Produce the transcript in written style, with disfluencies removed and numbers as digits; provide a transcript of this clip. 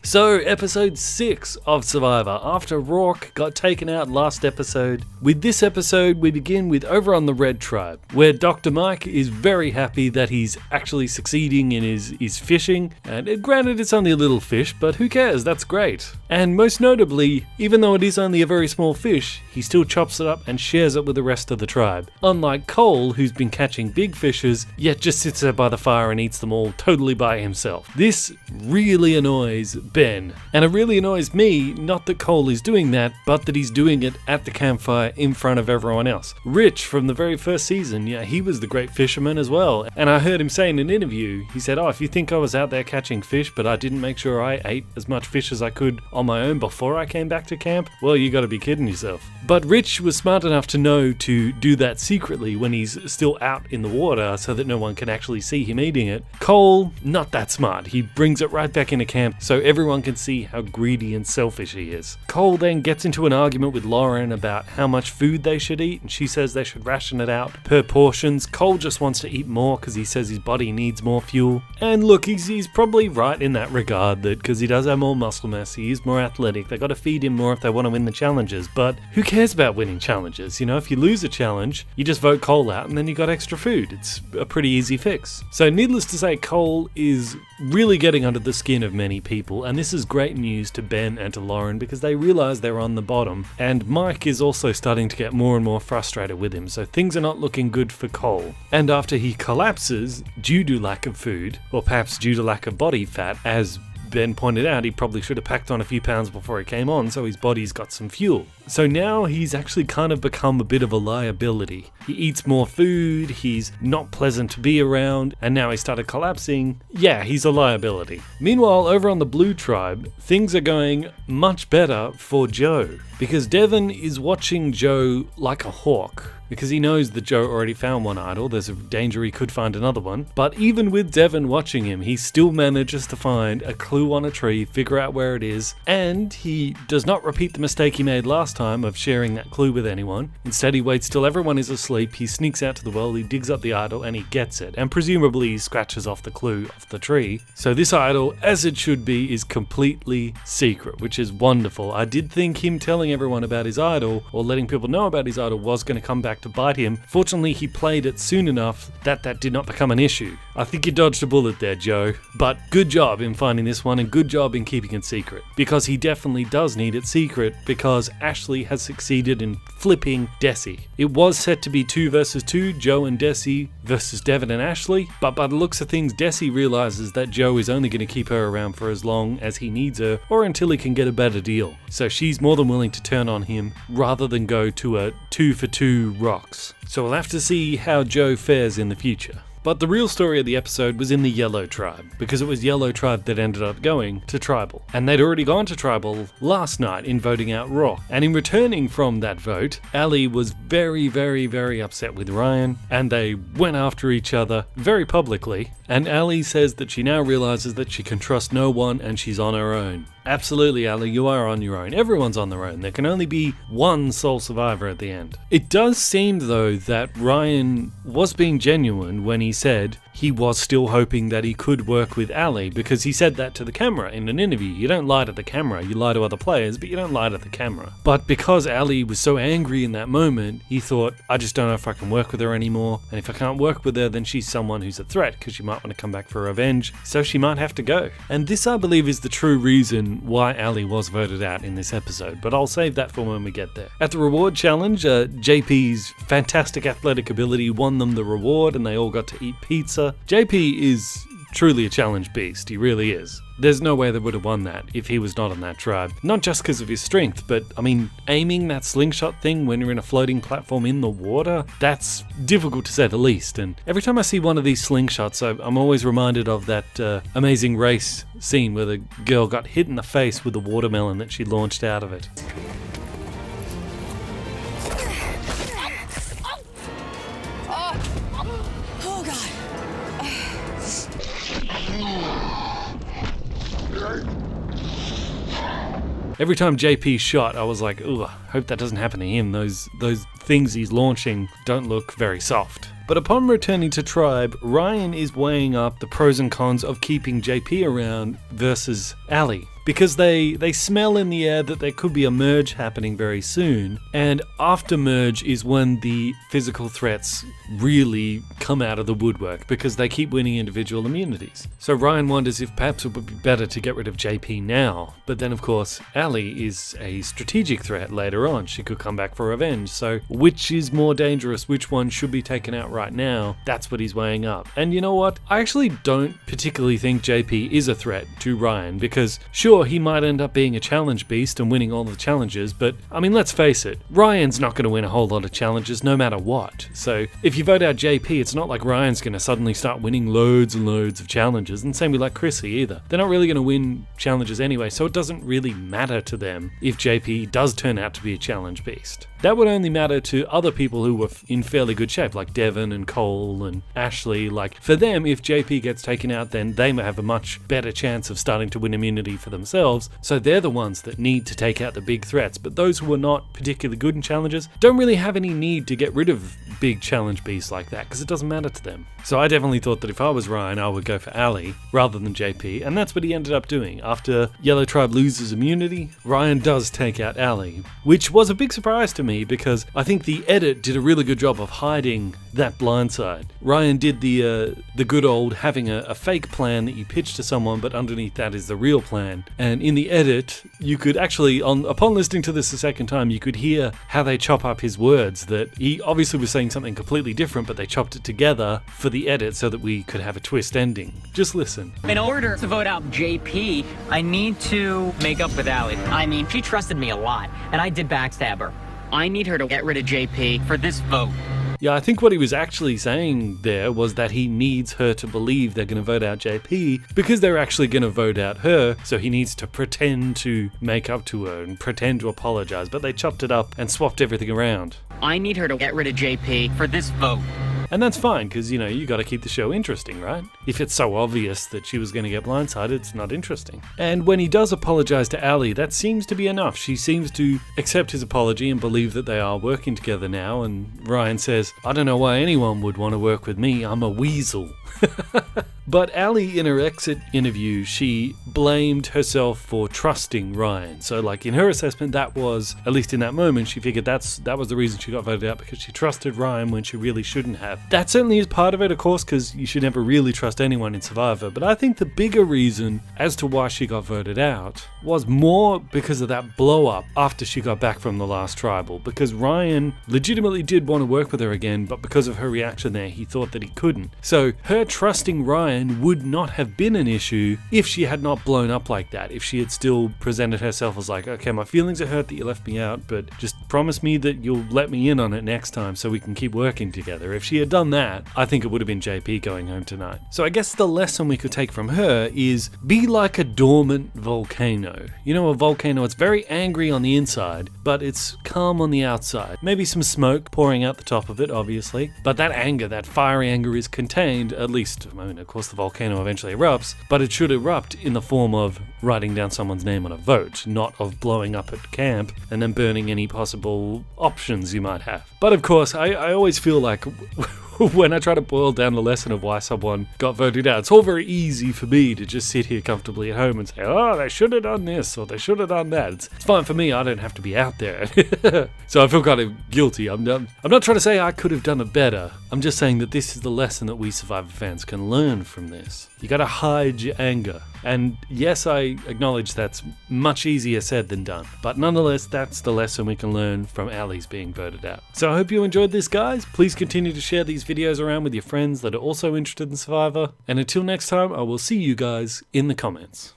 So, episode 6 of Survivor, after Rourke got taken out last episode. With this episode, we begin with over on the Red Tribe, where Dr. Mike is very happy that he's actually succeeding in his fishing. And granted, it's only a little fish, but who cares? That's great. And most notably, even though it is only a very small fish, he still chops it up and shares it with the rest of the tribe. Unlike Cole, who's been catching big fishes, yet just sits there by the fire and eats them all totally by himself. This really annoys Ben. And it really annoys me, not that Cole is doing that, but that he's doing it at the campfire in front of everyone else. Rich, from the very first season, he was the great fisherman as well. And I heard him say in an interview, he said, if you think I was out there catching fish, but I didn't make sure I ate as much fish as I could on my own before I came back to camp, well, you gotta be kidding yourself. But Rich was smart enough to know to do that secretly when he's still out in the water so that no one can actually see him eating it. Cole, not that smart. He brings it right back into camp so everyone can see how greedy and selfish he is. Cole then gets into an argument with Lauren about how much food they should eat, and she says they should ration it out per portions. Cole just wants to eat more because he says his body needs more fuel. And look, he's probably right in that regard, that because he does have more muscle mass, he is more athletic, they got to feed him more if they want to win the challenges. But who cares about winning challenges? If you lose a challenge, you just vote Cole out and then you got extra food. It's a pretty easy fix. So needless to say, Cole is really getting under the skin of many people, and this is great news to Ben and to Lauren because they realize they're on the bottom, and Mike is also starting to get more and more frustrated with him, so things are not looking good for Cole. And after he collapses due to lack of food, or perhaps due to lack of body fat, as Ben pointed out, he probably should have packed on a few pounds before he came on, so his body's got some fuel. So now he's actually kind of become a bit of a liability. He eats more food, he's not pleasant to be around, and now he started collapsing. Yeah, he's a liability. Meanwhile, over on the Blue Tribe, things are going much better for Joe, because Devon is watching Joe like a hawk, because he knows that Joe already found one idol. There's a danger he could find another one. But even with Devon watching him, he still manages to find a clue on a tree, figure out where it is, and he does not repeat the mistake he made last time of sharing that clue with anyone. Instead, he waits till everyone is asleep, he sneaks out to the well, he digs up the idol, and he gets it. And presumably he scratches off the clue off the tree. So this idol, as it should be, is completely secret, which is wonderful. I did think him telling everyone about his idol, or letting people know about his idol, was going to come back to bite him. Fortunately, he played it soon enough that did not become an issue. I think you dodged a bullet there, Joe. But good job in finding this one, and good job in keeping it secret. Because he definitely does need it secret, because Ashley has succeeded in flipping Desi. It was set to be 2 versus 2, Joe and Desi versus Devon and Ashley, but by the looks of things, Desi realizes that Joe is only going to keep her around for as long as he needs her, or until he can get a better deal. So she's more than willing to turn on him, rather than go to a 2 for 2 rocks. So we'll have to see how Joe fares in the future. But the real story of the episode was in the Yellow Tribe, because it was Yellow Tribe that ended up going to Tribal. And they'd already gone to Tribal last night in voting out Rourke. And in returning from that vote, Ali was very, very, very upset with Ryan, and they went after each other very publicly. And Ali says that she now realizes that she can trust no one and she's on her own. Absolutely, Ali, you are on your own. Everyone's on their own. There can only be one sole survivor at the end. It does seem, though, that Ryan was being genuine when he said he was still hoping that he could work with Ali, because he said that to the camera in an interview. You don't lie to the camera, you lie to other players, but you don't lie to the camera. But because Ali was so angry in that moment, he thought, I just don't know if I can work with her anymore, and if I can't work with her, then she's someone who's a threat, because she might want to come back for revenge, so she might have to go. And this, I believe, is the true reason why Ali was voted out in this episode, but I'll save that for when we get there. At the reward challenge, JP's fantastic athletic ability won them the reward, and they all got to eat pizza. JP is truly a challenge beast, he really is. There's no way they would have won that if he was not on that tribe. Not just because of his strength, but aiming that slingshot thing when you're in a floating platform in the water, that's difficult to say the least. And every time I see one of these slingshots, I'm always reminded of that Amazing Race scene where the girl got hit in the face with the watermelon that she launched out of it. Every time JP shot, I was like, ooh, I hope that doesn't happen to him. Those things he's launching don't look very soft. But upon returning to Tribe, Ryan is weighing up the pros and cons of keeping JP around versus Ali. Because they smell in the air that there could be a merge happening very soon, and after merge is when the physical threats really come out of the woodwork because they keep winning individual immunities. So Ryan wonders if perhaps it would be better to get rid of JP now, but then of course Ali is a strategic threat later on. She could come back for revenge, so which is more dangerous? Which one should be taken out right now? That's what he's weighing up. And you know what? I actually don't particularly think JP is a threat to Ryan because sure, he might end up being a challenge beast and winning all the challenges, but I mean, let's face it, Ryan's not going to win a whole lot of challenges no matter what. So if you vote out JP, it's not like Ryan's going to suddenly start winning loads and loads of challenges, and same with like Chrissy either. They're not really going to win challenges anyway, so it doesn't really matter to them if JP does turn out to be a challenge beast. That would only matter to other people who were in fairly good shape, like Devon and Cole and Ashley. Like, for them, if JP gets taken out, then they may have a much better chance of starting to win immunity for themselves, so they're the ones that need to take out the big threats. But those who are not particularly good in challenges don't really have any need to get rid of big challenge beasts like that, because it doesn't matter to them. So I definitely thought that if I was Ryan, I would go for Ali rather than JP, and that's what he ended up doing. After Yellow Tribe loses immunity, Ryan does take out Ali, which was a big surprise to me because I think the edit did a really good job of hiding that blindside. Ryan did the good old having a fake plan that you pitch to someone, but underneath that is the real plan. And in the edit, you could actually, upon listening to this a second time, you could hear how they chop up his words, that he obviously was saying something completely different, but they chopped it together for the edit so that we could have a twist ending. Just listen. In order to vote out JP, I need to make up with Allie. I mean, she trusted me a lot, and I did backstab her. I need her to get rid of JP for this vote. Yeah, I think what he was actually saying there was that he needs her to believe they're going to vote out JP because they're actually going to vote out her, so he needs to pretend to make up to her and pretend to apologize, but they chopped it up and swapped everything around. I need her to get rid of JP for this vote. And that's fine, because, you got to keep the show interesting, right? If it's so obvious that she was going to get blindsided, it's not interesting. And when he does apologize to Ali, that seems to be enough. She seems to accept his apology and believe that they are working together now, and Ryan says, I don't know why anyone would want to work with me, I'm a weasel. But Ali, in her exit interview, she blamed herself for trusting Ryan. So, like, in her assessment, that was, at least in that moment, she figured that was the reason she got voted out, because she trusted Ryan when she really shouldn't have. That certainly is part of it, of course, because you should never really trust anyone in Survivor. But I think the bigger reason as to why she got voted out was more because of that blow-up after she got back from the last tribal. Because Ryan legitimately did want to work with her again, but because of her reaction there, he thought that he couldn't. So, her trusting Ryan would not have been an issue if she had not blown up like that. If she had still presented herself as like, okay, my feelings are hurt that you left me out, but just promise me that you'll let me in on it next time so we can keep working together. If she had done that, I think it would have been JP going home tonight. So I guess the lesson we could take from her is be like a dormant volcano. You know, a volcano, it's very angry on the inside, but it's calm on the outside. Maybe some smoke pouring out the top of it, obviously, but that anger, that fiery anger is contained, at least, I mean, of course the volcano eventually erupts, but it should erupt in the form of writing down someone's name on a vote, not of blowing up at camp and then burning any possible options you might have. But of course, I always feel like when I try to boil down the lesson of why someone got voted out, it's all very easy for me to just sit here comfortably at home and say, oh, they should have done this or they should have done that. It's fine for me, I don't have to be out there. So I feel kind of guilty. I'm not trying to say I could have done it better. I'm just saying that this is the lesson that we Survivor fans can learn from this. You gotta hide your anger. And yes, I acknowledge that's much easier said than done. But nonetheless, that's the lesson we can learn from Ali's being voted out. So I hope you enjoyed this, guys. Please continue to share these videos around with your friends that are also interested in Survivor. And until next time, I will see you guys in the comments.